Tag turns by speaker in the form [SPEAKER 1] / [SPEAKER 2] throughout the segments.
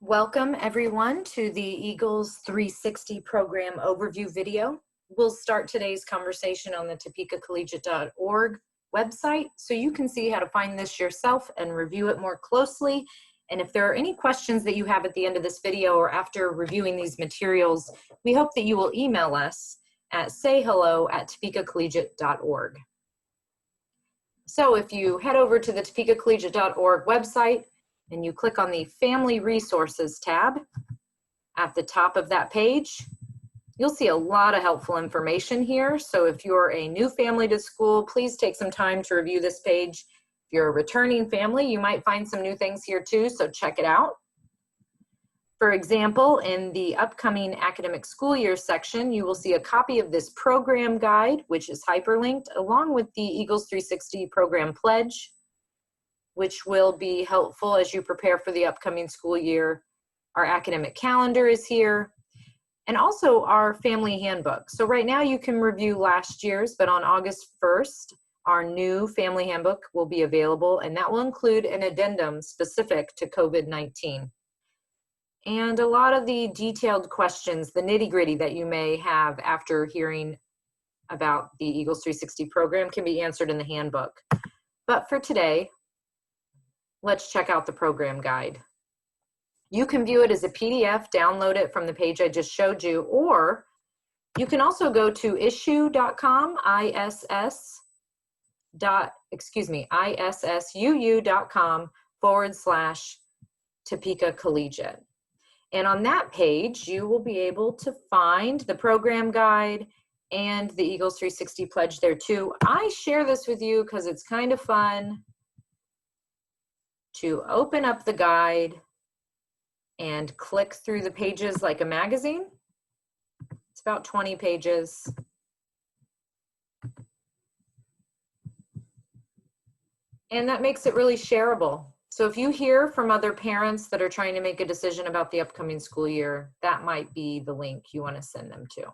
[SPEAKER 1] Welcome everyone to the Eagles 360 program overview video. We'll start today's conversation on the topekacollegiate.org website so you can see how to find this yourself and review it more closely. And if there are any questions that you have at the end of this video or after reviewing these materials, we hope that you will email us at sayhello@topekacollegiate.org. So if you head over to the topekacollegiate.org website, and you click on the Family Resources tab at the top of that page, you'll see a lot of helpful information here. So if you're a new family to school, please take some time to review this page. If you're a returning family, you might find some new things here too, so check it out. For example, in the upcoming academic school year section, you will see a copy of this program guide, which is hyperlinked, along with the Eagles 360 program pledge, which will be helpful as you prepare for the upcoming school year. Our academic calendar is here, and also our family handbook. So right now you can review last year's, but on August 1st, our new family handbook will be available, and that will include an addendum specific to COVID-19. And a lot of the detailed questions, the nitty-gritty that you may have after hearing about the Eagles 360 program can be answered in the handbook. But for today, let's check out the program guide. You can view it as a PDF, download it from the page I just showed you, or you can also go to issuu.com, issuu.com/Topeka Collegiate. And on that page, you will be able to find the program guide and the Eagles 360 pledge there too. I share this with you because it's kind of fun to open up the guide and click through the pages like a magazine. It's about 20 pages. And that makes it really shareable. So if you hear from other parents that are trying to make a decision about the upcoming school year, that might be the link you want to send them to.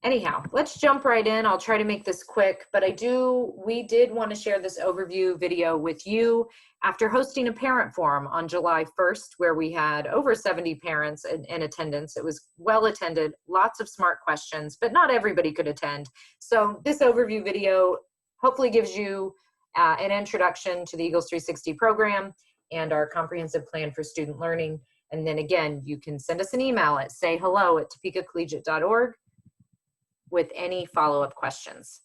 [SPEAKER 1] Anyhow, let's jump right in. I'll try to make this quick, but we did want to share this overview video with you after hosting a parent forum on July 1st, where we had over 70 parents in attendance. It was well attended, lots of smart questions, but not everybody could attend. So this overview video hopefully gives you an introduction to the Eagles 360 program and our comprehensive plan for student learning. And then again, you can send us an email at sayhello@topekacollegiate.org with any follow-up questions.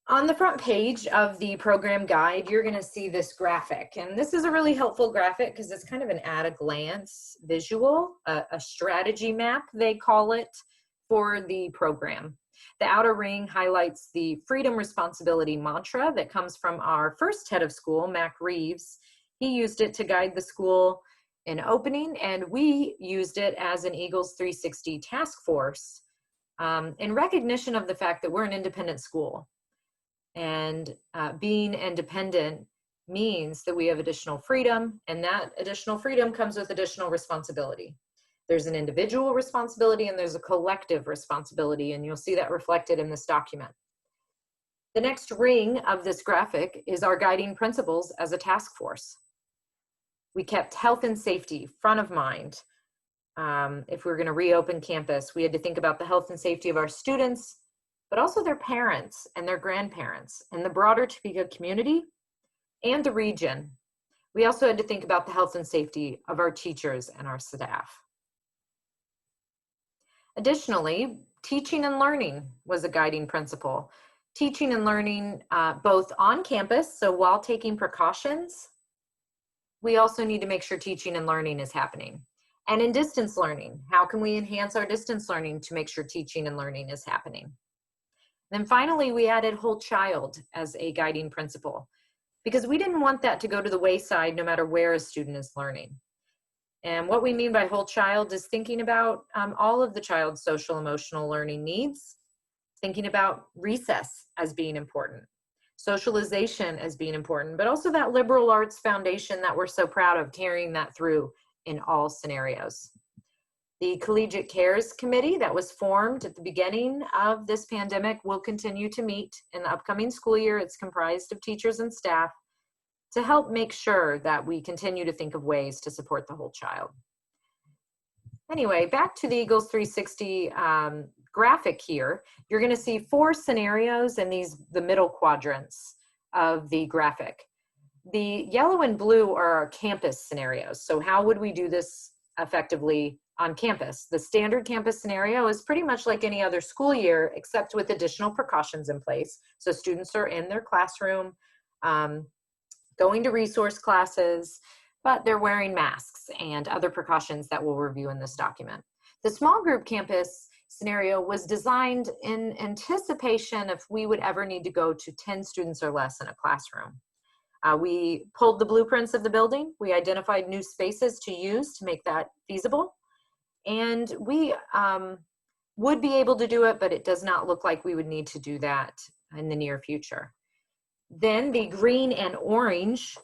[SPEAKER 1] On the front page of the program guide, you're going to see this graphic. And this is a really helpful graphic because it's kind of an at-a-glance visual, a strategy map, they call it, for the program. The outer ring highlights the freedom responsibility mantra that comes from our first head of school, Mac Reeves. He used it to guide the school in opening, and we used it as an Eagles 360 task force in recognition of the fact that we're an independent school. And being independent means that we have additional freedom, and that additional freedom comes with additional responsibility. There's an individual responsibility and there's a collective responsibility, and you'll see that reflected in this document. The next ring of this graphic is our guiding principles as a task force. We kept health and safety front of mind. If we were going to reopen campus, we had to think about the health and safety of our students, but also their parents and their grandparents and the broader Topeka community and the region. We also had to think about the health and safety of our teachers and our staff. Additionally, teaching and learning was a guiding principle. Teaching and learning both on campus, so while taking precautions, we also need to make sure teaching and learning is happening. And in distance learning, how can we enhance our distance learning to make sure teaching and learning is happening? Then finally, we added whole child as a guiding principle because we didn't want that to go to the wayside no matter where a student is learning. And what we mean by whole child is thinking about all of the child's social emotional learning needs, thinking about recess as being important, socialization as being important, but also that liberal arts foundation that we're so proud of, carrying that through in all scenarios. The Collegiate Cares Committee that was formed at the beginning of this pandemic will continue to meet in the upcoming school year. It's comprised of teachers and staff to help make sure that we continue to think of ways to support the whole child. Anyway, back to the Eagles 360 graphic here. You're going to see 4 scenarios in the middle quadrants of the graphic. The yellow and blue are our campus scenarios. So how would we do this effectively on campus? The standard campus scenario is pretty much like any other school year, except with additional precautions in place. So students are in their classroom, going to resource classes, but they're wearing masks and other precautions that we'll review in this document. The small group campus scenario was designed in anticipation if we would ever need to go to 10 students or less in a classroom. We pulled the blueprints of the building. We identified new spaces to use to make that feasible. And we would be able to do it, but it does not look like we would need to do that in the near future. Then the green and orange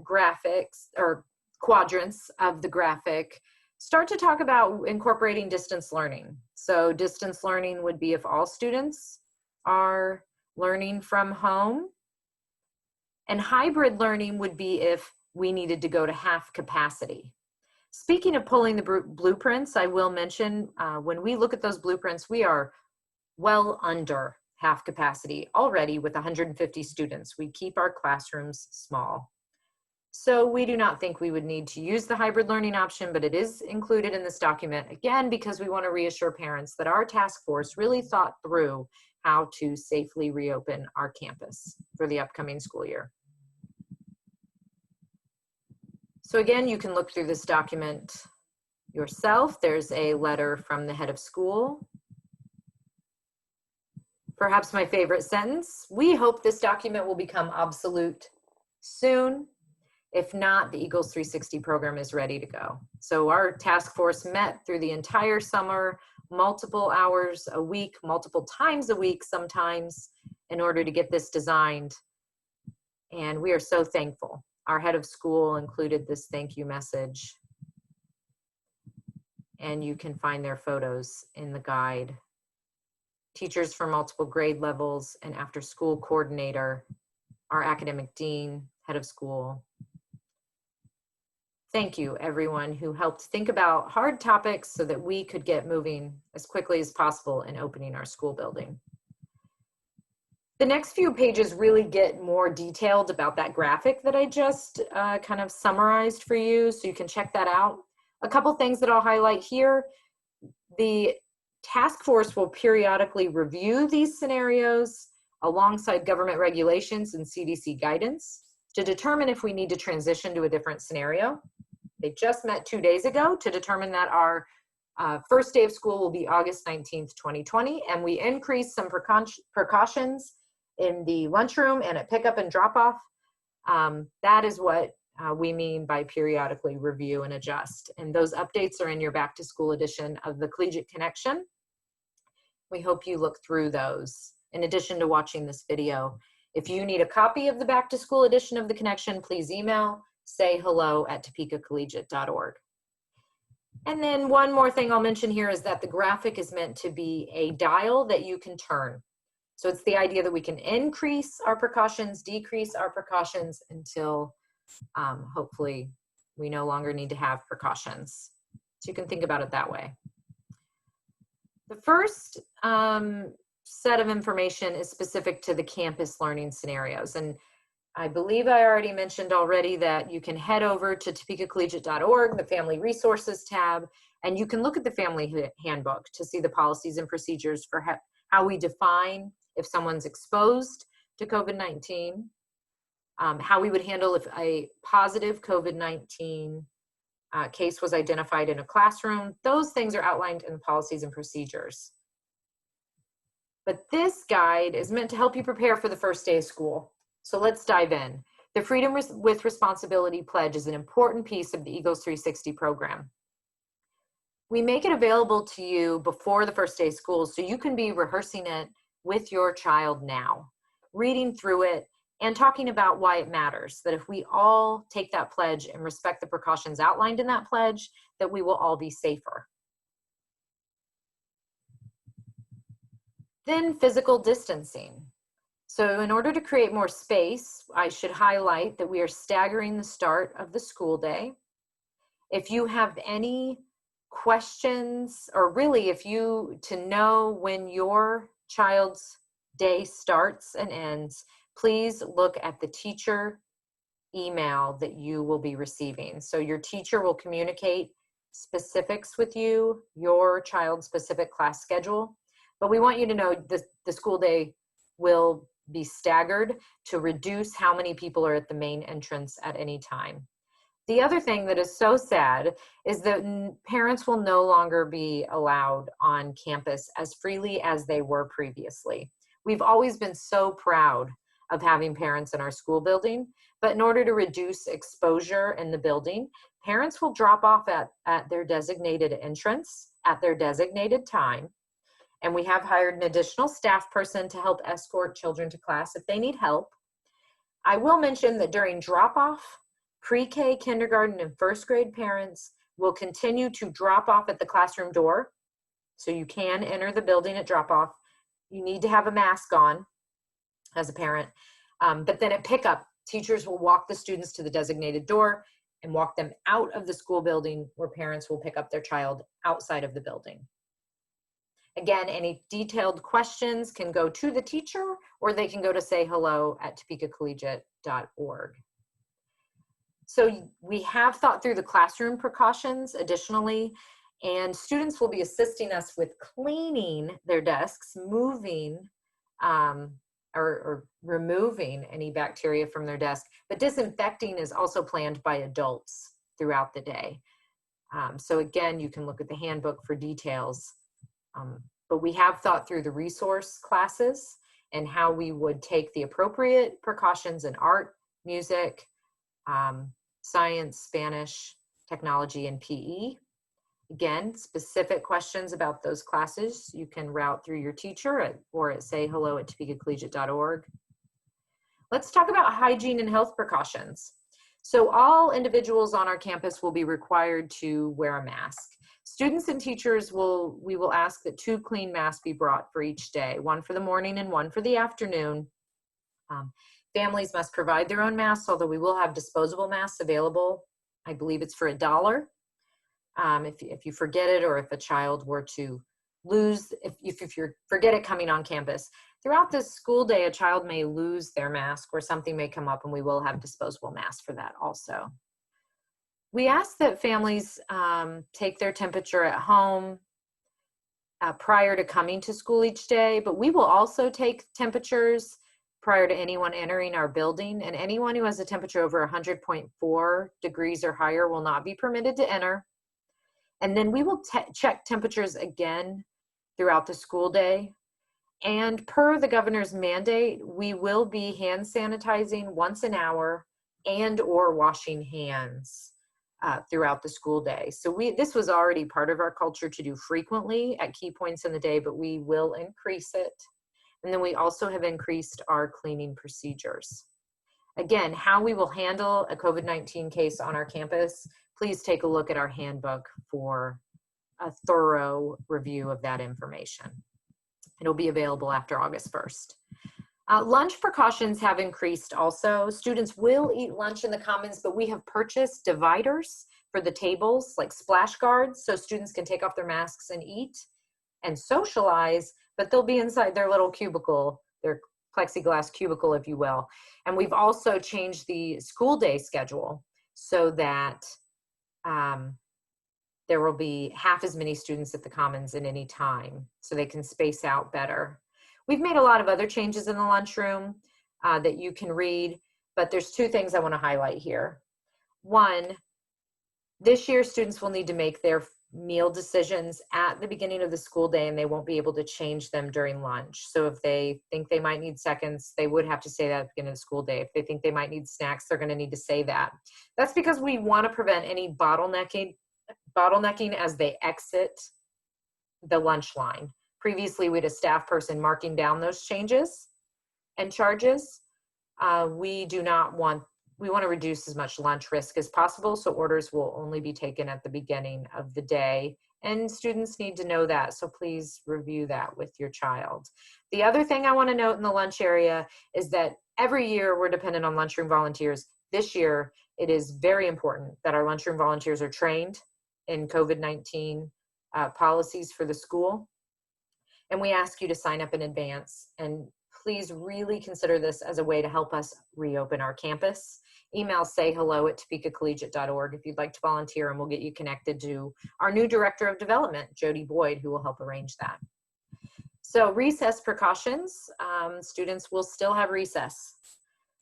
[SPEAKER 1] graphics or quadrants of the graphic start to talk about incorporating distance learning. So distance learning would be if all students are learning from home. And hybrid learning would be if we needed to go to half capacity. Speaking of pulling the blueprints, I will mention when we look at those blueprints, we are well under half capacity already with 150 students. We keep our classrooms small. So we do not think we would need to use the hybrid learning option, but it is included in this document, again, because we want to reassure parents that our task force really thought through how to safely reopen our campus for the upcoming school year. So again, you can look through this document yourself. There's a letter from the head of school. Perhaps my favorite sentence, we hope this document will become obsolete soon. If not, the Eagles 360 program is ready to go. So our task force met through the entire summer, multiple hours a week, multiple times a week sometimes, in order to get this designed. And we are so thankful. Our head of school included this thank you message. And you can find their photos in the guide. Teachers from multiple grade levels, and after school coordinator, our academic dean, head of school. Thank you, everyone who helped think about hard topics so that we could get moving as quickly as possible in opening our school building. The next few pages really get more detailed about that graphic that I just kind of summarized for you, so you can check that out. A couple things that I'll highlight here. The task force will periodically review these scenarios alongside government regulations and CDC guidance to determine if we need to transition to a different scenario. They just met 2 days ago to determine that our first day of school will be August 19th, 2020, and we increased some precautions in the lunchroom and at pickup and drop off. That is what we mean by periodically review and adjust. And those updates are in your back to school edition of the Collegiate Connection. We hope you look through those in addition to watching this video. If you need a copy of the back to school edition of the Connection, please email sayhello@topekacollegiate.org. And then one more thing I'll mention here is that the graphic is meant to be a dial that you can turn. So it's the idea that we can increase our precautions, decrease our precautions until hopefully we no longer need to have precautions. So you can think about it that way. The first set of information is specific to the campus learning scenarios. And I believe I already mentioned already that you can head over to topekacollegiate.org, the Family Resources tab, and you can look at the Family Handbook to see the policies and procedures for how we define if someone's exposed to COVID-19, how we would handle if a positive COVID-19 case was identified in a classroom. Those things are outlined in the policies and procedures. But this guide is meant to help you prepare for the first day of school. So let's dive in. The Freedom with Responsibility Pledge is an important piece of the Eagles 360 program. We make it available to you before the first day of school so you can be rehearsing it with your child now, reading through it and talking about why it matters, that if we all take that pledge and respect the precautions outlined in that pledge, that we will all be safer. Then physical distancing. So in order to create more space, I should highlight that we are staggering the start of the school day. If you have any questions, or really if you to know when your child's day starts and ends, please look at the teacher email that you will be receiving. So your teacher will communicate specifics with you, your child's specific class schedule. But we want you to know the school day will be staggered to reduce how many people are at the main entrance at any time. The other thing that is so sad is that parents will no longer be allowed on campus as freely as they were previously. We've always been so proud of having parents in our school building, but in order to reduce exposure in the building, parents will drop off at their designated entrance at their designated time. And we have hired an additional staff person to help escort children to class if they need help. I will mention that during drop-off, pre-K, kindergarten, and first grade parents will continue to drop off at the classroom door. So you can enter the building at drop-off. You need to have a mask on as a parent. But then at pickup, teachers will walk the students to the designated door and walk them out of the school building, where parents will pick up their child outside of the building. Again, any detailed questions can go to the teacher, or they can go to sayhello@topekacollegiate.org. So we have thought through the classroom precautions additionally, and students will be assisting us with cleaning their desks, moving or removing any bacteria from their desk, but disinfecting is also planned by adults throughout the day. So again, you can look at the handbook for details. But we have thought through the resource classes and how we would take the appropriate precautions in art, music, science, Spanish, technology, and PE. Again, specific questions about those classes you can route through your teacher or at sayhello@topekacollegiate.org. Let's talk about hygiene and health precautions. So all individuals on our campus will be required to wear a mask. Students and teachers we will ask that 2 clean masks be brought for each day, 1 for the morning and 1 for the afternoon. Families must provide their own masks, although we will have disposable masks available. I believe it's for $1. If you forget it, or if a child were to lose, if you forget it coming on campus. Throughout the school day, a child may lose their mask or something may come up, and we will have disposable masks for that also. We ask that families take their temperature at home prior to coming to school each day, but we will also take temperatures prior to anyone entering our building, and anyone who has a temperature over 100.4 degrees or higher will not be permitted to enter. And then we will check temperatures again throughout the school day. And per the governor's mandate, we will be hand sanitizing once an hour and/or washing hands throughout the school day. So this was already part of our culture to do frequently at key points in the day, but we will increase it. And then we also have increased our cleaning procedures. Again, how we will handle a COVID-19 case on our campus, please take a look at our handbook for a thorough review of that information. It'll be available after August 1st. Lunch precautions have increased also. Students will eat lunch in the commons, but we have purchased dividers for the tables, like splash guards, so students can take off their masks and eat and socialize, but they'll be inside their little cubicle, their plexiglass cubicle, if you will. And we've also changed the school day schedule so that there will be half as many students at the commons at any time, so they can space out better. We've made a lot of other changes in the lunchroom that you can read, but there's 2 things I want to highlight here. One, this year students will need to make their meal decisions at the beginning of the school day, and they won't be able to change them during lunch. So if they think they might need seconds, they would have to say that at the beginning of the school day. If they think they might need snacks, they're going to need to say that. That's because we want to prevent any bottlenecking as they exit the lunch line. Previously, we had a staff person marking down those changes and charges. We want to reduce as much lunch risk as possible, so orders will only be taken at the beginning of the day And students need to know that, so please review that with your child. The other thing I want to note in the lunch area is that every year we're dependent on lunchroom volunteers. This year, it is very important that our lunchroom volunteers are trained in COVID-19 policies for the school. And we ask you to sign up in advance. And please really consider this as a way to help us reopen our campus. Email sayhello@topekacollegiate.org if you'd like to volunteer, and we'll get you connected to our new Director of Development, Jody Boyd, who will help arrange that. So recess precautions, students will still have recess.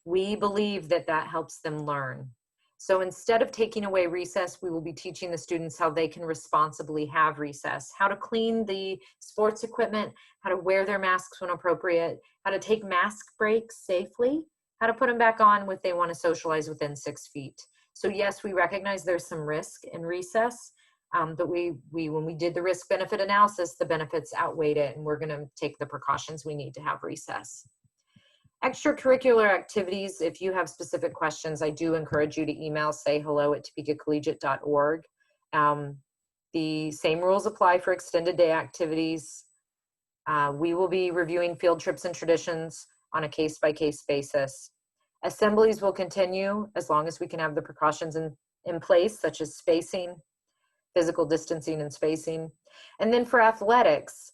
[SPEAKER 1] We believe that that helps them learn. So instead of taking away recess, we will be teaching the students how they can responsibly have recess, how to clean the sports equipment, how to wear their masks when appropriate, how to take mask breaks safely, how to put them back on if they want to socialize within 6 feet. So yes, we recognize there's some risk in recess, but when we did the risk benefit analysis, the benefits outweighed it, and we're going to take the precautions we need to have recess. Extracurricular activities, if you have specific questions, I do encourage you to email sayhello@topekacollegiate.org. The same rules apply for extended day activities. We will be reviewing field trips and traditions on a case-by-case basis. Assemblies will continue as long as we can have the precautions in place, such as spacing, physical distancing and spacing. And then for athletics,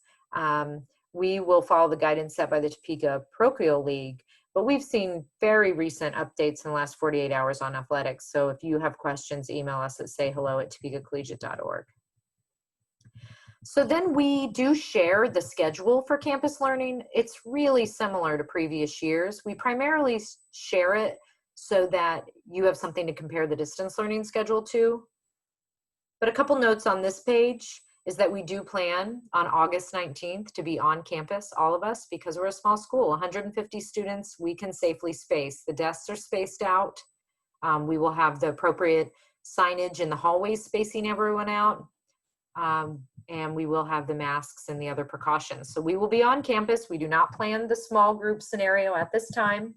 [SPEAKER 1] we will follow the guidance set by the Topeka Parochial League, but we've seen very recent updates in the last 48 hours on athletics. So if you have questions, email us at sayhello@topekacollegiate.org. So then we do share the schedule for campus learning. It's really similar to previous years. We primarily share it so that you have something to compare the distance learning schedule to. But a couple notes on this page is that we do plan on August 19th to be on campus, all of us, because we're a small school, 150 students, we can safely space. The desks are spaced out. We will have the appropriate signage in the hallways spacing everyone out. And we will have the masks and the other precautions. So we will be on campus. We do not plan the small group scenario at this time.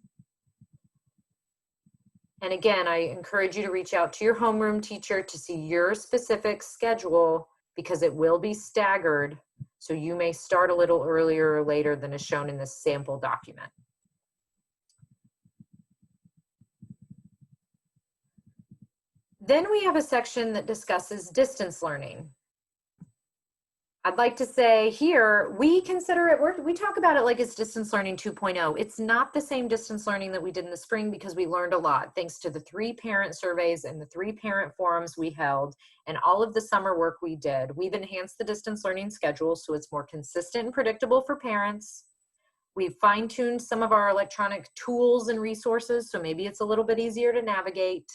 [SPEAKER 1] And again, I encourage you to reach out to your homeroom teacher to see your specific schedule, because it will be staggered. So you may start a little earlier or later than is shown in this sample document. Then we have a section that discusses distance learning. I'd like to say here, we consider it, we talk about it like it's distance learning 2.0. It's not the same distance learning that we did in the spring, because we learned a lot thanks to the 3 parent surveys and the 3 parent forums we held and all of the summer work we did. We've enhanced the distance learning schedule so it's more consistent and predictable for parents. We've fine-tuned some of our electronic tools and resources, so maybe it's a little bit easier to navigate.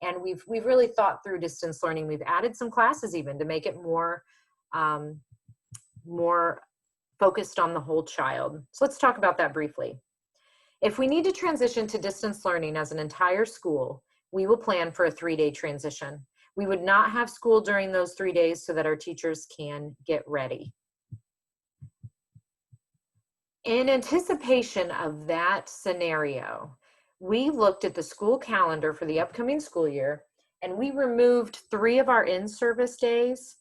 [SPEAKER 1] And we've really thought through distance learning. We've added some classes even to make it more focused on the whole child. So let's talk about that briefly. If we need to transition to distance learning as an entire school, we will plan for a 3-day transition. We would not have school during those 3 days so that our teachers can get ready. In anticipation of that scenario, we looked at the school calendar for the upcoming school year, and we removed 3 of our in-service days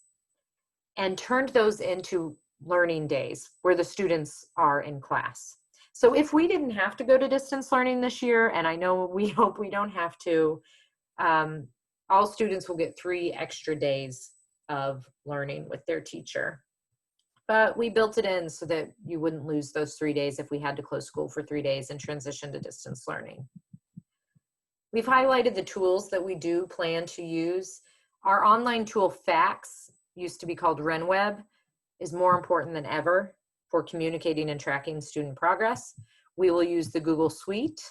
[SPEAKER 1] and turned those into learning days where the students are in class. So if we didn't have to go to distance learning this year, and I know we hope we don't have to, all students will get 3 extra days of learning with their teacher. But we built it in so that you wouldn't lose those 3 days if we had to close school for 3 days and transition to distance learning. We've highlighted the tools that we do plan to use. Our online tool FACS, used to be called RenWeb, is more important than ever for communicating and tracking student progress. We will use the Google Suite.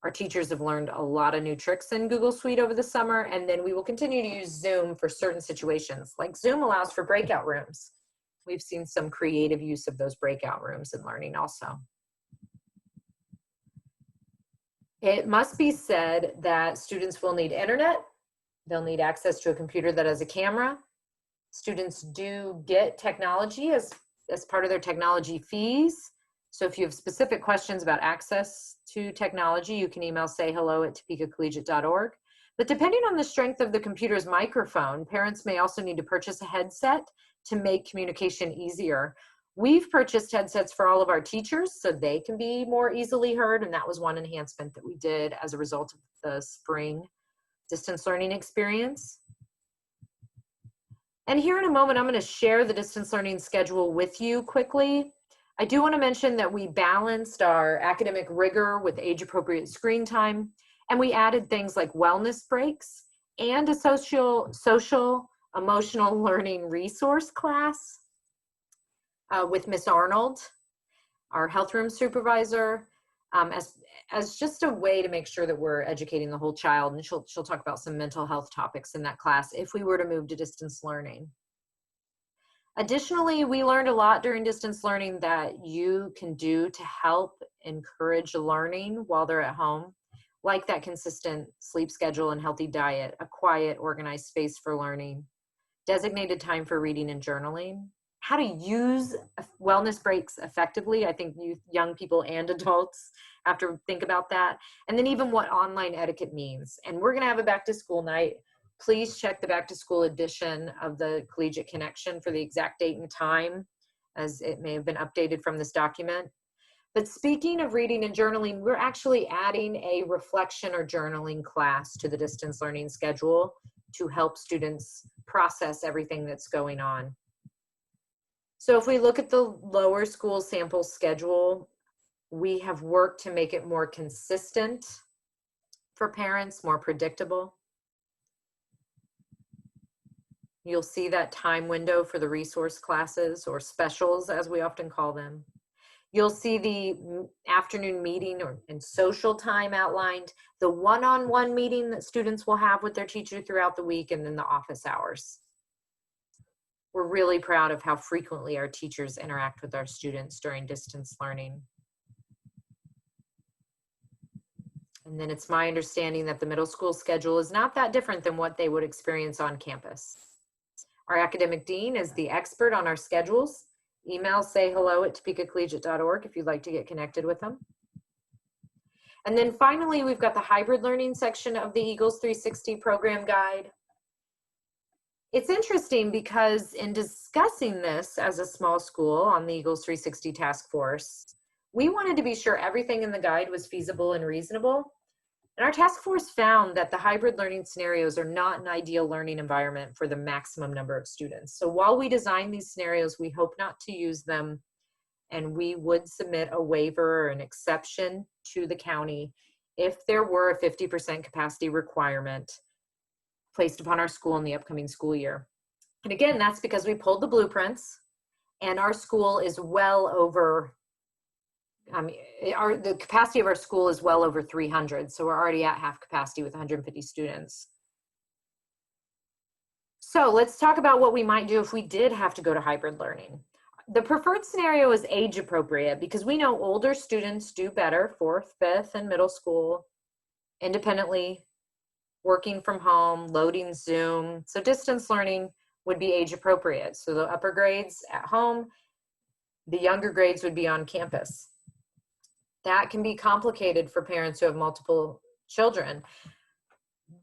[SPEAKER 1] Our teachers have learned a lot of new tricks in Google Suite over the summer, and then we will continue to use Zoom for certain situations. Like Zoom allows for breakout rooms. We've seen some creative use of those breakout rooms in learning also. It must be said that students will need internet. They'll need access to a computer that has a camera. Students do get technology as part of their technology fees. So if you have specific questions about access to technology, you can email sayhello@topekacollegiate.org. But depending on the strength of the computer's microphone, parents may also need to purchase a headset to make communication easier. We've purchased headsets for all of our teachers so they can be more easily heard, and that was one enhancement that we did as a result of the spring distance learning experience. And here in a moment, I'm going to share the distance learning schedule with you quickly. I do want to mention that we balanced our academic rigor with age-appropriate screen time, and we added things like wellness breaks and a social emotional learning resource class with Miss Arnold, our health room supervisor, as just a way to make sure that we're educating the whole child. And she'll talk about some mental health topics in that class if we were to move to distance learning. Additionally, we learned a lot during distance learning that you can do to help encourage learning while they're at home, like that consistent sleep schedule and healthy diet, a quiet, organized space for learning, designated time for reading and journaling, how to use wellness breaks effectively. I think young people and adults have to think about that. And then even what online etiquette means. And we're gonna have a back to school night. Please check the back to school edition of the Collegiate Connection for the exact date and time, as it may have been updated from this document. But speaking of reading and journaling, we're actually adding a reflection or journaling class to the distance learning schedule to help students process everything that's going on. So if we look at the lower school sample schedule, we have worked to make it more consistent for parents, more predictable. You'll see that time window for the resource classes, or specials as we often call them. You'll see the afternoon meeting and social time outlined, the one-on-one meeting that students will have with their teacher throughout the week, and then the office hours. We're really proud of how frequently our teachers interact with our students during distance learning. And then it's my understanding that the middle school schedule is not that different than what they would experience on campus. Our academic dean is the expert on our schedules. Email sayhello@topekacollegiate.org if you'd like to get connected with them. And then finally, we've got the hybrid learning section of the Eagles 360 program guide. It's interesting because in discussing this as a small school on the Eagles 360 task force, we wanted to be sure everything in the guide was feasible and reasonable. And our task force found that the hybrid learning scenarios are not an ideal learning environment for the maximum number of students. So while we design these scenarios, we hope not to use them, and we would submit a waiver or an exception to the county if there were a 50% capacity requirement placed upon our school in the upcoming school year. And again, that's because we pulled the blueprints, and our school is well over, the capacity of our school is well over 300. So we're already at half capacity with 150 students. So let's talk about what we might do if we did have to go to hybrid learning. The preferred scenario is age appropriate because we know older students do better, 4th, 5th, and middle school, independently, working from home, loading Zoom. So distance learning would be age appropriate. So the upper grades at home, the younger grades would be on campus. That can be complicated for parents who have multiple children,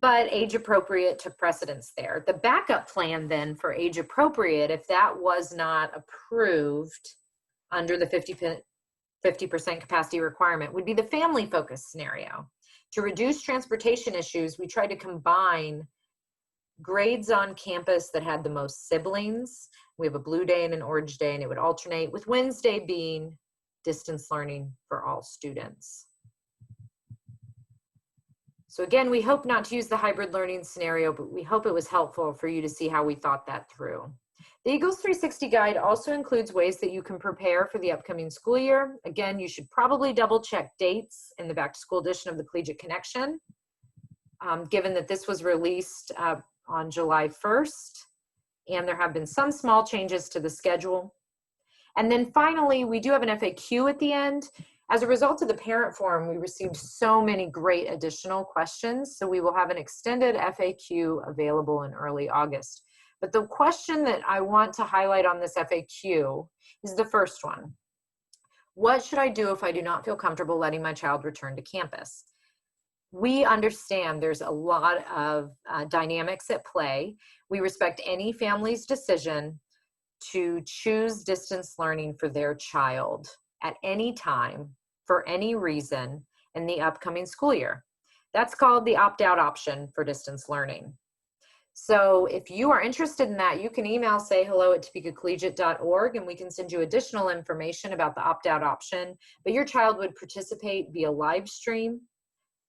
[SPEAKER 1] but age appropriate took precedence there. The backup plan then for age appropriate, if that was not approved under the 50% capacity requirement, would be the family focused scenario. To reduce transportation issues, we tried to combine grades on campus that had the most siblings. We have a blue day and an orange day, and it would alternate, with Wednesday being distance learning for all students. So again, we hope not to use the hybrid learning scenario, but we hope it was helpful for you to see how we thought that through. The Eagles 360 guide also includes ways that you can prepare for the upcoming school year. Again, you should probably double check dates in the back to school edition of the Collegiate Connection, given that this was released on July 1st, and there have been some small changes to the schedule. And then finally, we do have an FAQ at the end. As a result of the parent forum, we received so many great additional questions, so we will have an extended FAQ available in early August. But the question that I want to highlight on this FAQ is the first one. What should I do if I do not feel comfortable letting my child return to campus? We understand there's a lot of dynamics at play. We respect any family's decision to choose distance learning for their child at any time, for any reason, in the upcoming school year. That's called the opt-out option for distance learning. So if you are interested in that, you can email sayhello@topekacollegiate.org and we can send you additional information about the opt-out option. But your child would participate via live stream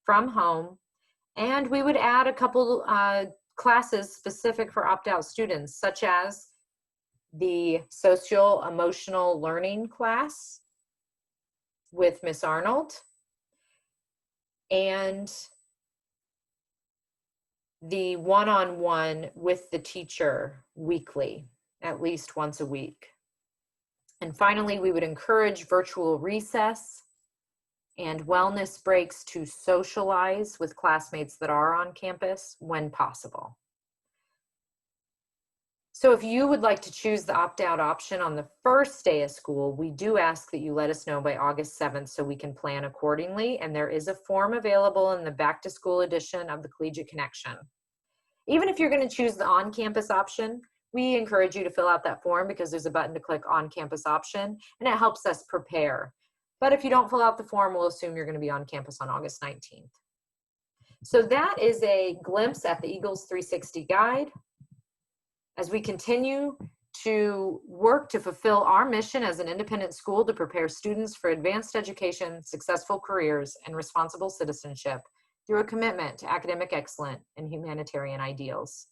[SPEAKER 1] from home, and we would add a couple classes specific for opt-out students, such as the social emotional learning class with Miss Arnold, and the one-on-one with the teacher weekly, at least once a week. And finally, we would encourage virtual recess and wellness breaks to socialize with classmates that are on campus when possible. So if you would like to choose the opt-out option on the first day of school, we do ask that you let us know by August 7th so we can plan accordingly. And there is a form available in the back to school edition of the Collegiate Connection. Even if you're going to choose the on-campus option, we encourage you to fill out that form because there's a button to click on-campus option and it helps us prepare. But if you don't fill out the form, we'll assume you're going to be on campus on August 19th. So that is a glimpse at the Eagles 360 guide. As we continue to work to fulfill our mission as an independent school to prepare students for advanced education, successful careers, and responsible citizenship through a commitment to academic excellence and humanitarian ideals.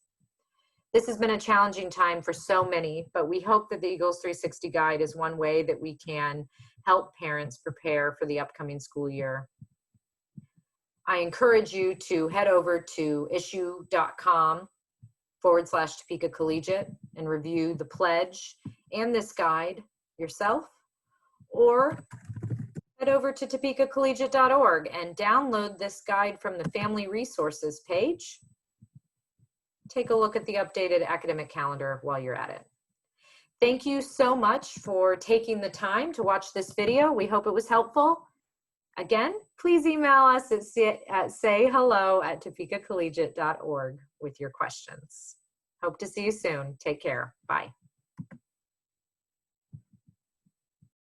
[SPEAKER 1] This has been a challenging time for so many, but we hope that the Eagles 360 guide is one way that we can help parents prepare for the upcoming school year. I encourage you to head over to issue.com/Topeka Collegiate and review the pledge and this guide yourself, or head over to topekacollegiate.org and download this guide from the Family Resources page. Take a look at the updated academic calendar while you're at it. Thank you so much for taking the time to watch this video. We hope it was helpful. Again, please email us at sayhello@topekacollegiate.org with your questions. Hope to see you soon. Take care. Bye.